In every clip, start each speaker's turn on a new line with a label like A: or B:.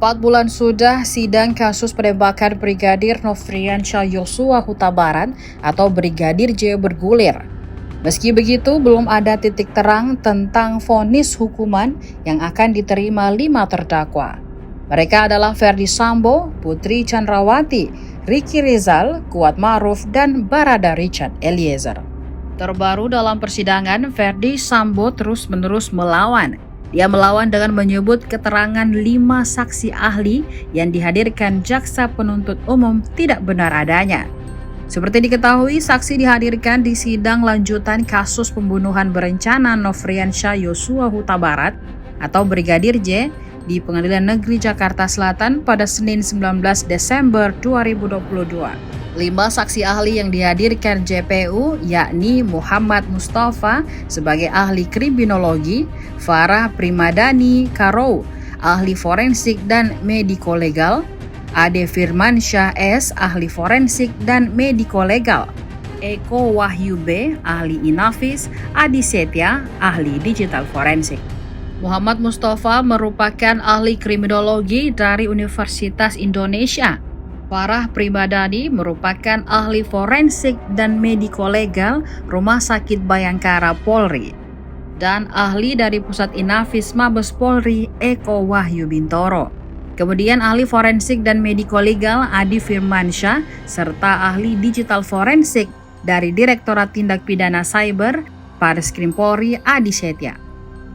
A: 4 bulan sudah sidang kasus penembakan Brigadir Nofriansyah Yosua Huta Barat atau Brigadir J bergulir. Meski begitu, belum ada titik terang tentang vonis hukuman yang akan diterima 5 terdakwa. Mereka adalah Ferdy Sambo, Putri Chandrawati, Ricky Rizal, Kuat Ma'ruf, dan Barada Richard Eliezer. Terbaru dalam persidangan, Ferdy Sambo terus-menerus melawan. Dia melawan dengan menyebut keterangan 5 saksi ahli yang dihadirkan jaksa penuntut umum tidak benar adanya. Seperti diketahui, saksi dihadirkan di sidang lanjutan kasus pembunuhan berencana Nofriansyah Yosua Huta Barat atau Brigadir J di Pengadilan Negeri Jakarta Selatan pada Senin 19 Desember 2022. 5 saksi ahli yang dihadirkan JPU yakni Muhammad Mustafa sebagai ahli kriminologi, Farah Primadani Karou, ahli forensik dan mediko-legal, Ade Firmansyah S, ahli forensik dan mediko-legal, Eko Wahyu B, ahli Inafis, Adi Setia, ahli digital forensik. Muhammad Mustafa merupakan ahli kriminologi dari Universitas Indonesia. Farah Primadani merupakan ahli forensik dan mediko-legal Rumah Sakit Bayangkara Polri. Dan ahli dari Pusat Inafis Mabes Polri, Eko Wahyu Bintoro. Kemudian ahli forensik dan mediko-legal Adi Firmansyah, serta ahli digital forensik dari Direktorat Tindak Pidana Cyber Bareskrim Polri, Adi Setia.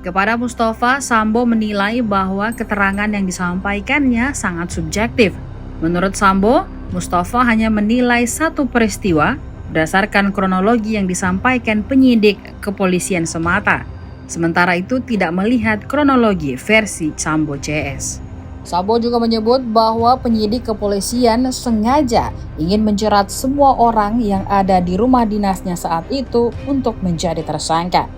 A: Kepada Mustafa, Sambo menilai bahwa keterangan yang disampaikannya sangat subjektif. Menurut Sambo, Mustafa hanya menilai satu peristiwa berdasarkan kronologi yang disampaikan penyidik kepolisian semata. Sementara itu tidak melihat kronologi versi Sambo CS. Sambo juga menyebut bahwa penyidik kepolisian sengaja ingin menjerat semua orang yang ada di rumah dinasnya saat itu untuk menjadi tersangka.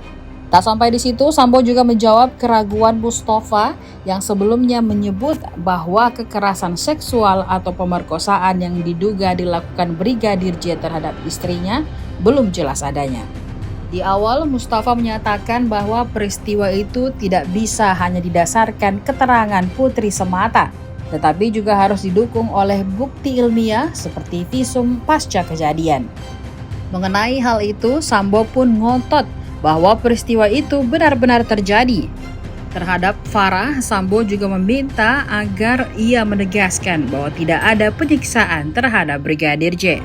A: Tak sampai di situ, Sambo juga menjawab keraguan Mustafa yang sebelumnya menyebut bahwa kekerasan seksual atau pemerkosaan yang diduga dilakukan Brigadir J terhadap istrinya belum jelas adanya. Di awal, Mustafa menyatakan bahwa peristiwa itu tidak bisa hanya didasarkan keterangan putri semata, tetapi juga harus didukung oleh bukti ilmiah seperti visum pasca kejadian. Mengenai hal itu, Sambo pun ngotot bahwa peristiwa itu benar-benar terjadi. Terhadap Farah, Sambo juga meminta agar ia menegaskan bahwa tidak ada penyiksaan terhadap Brigadir J.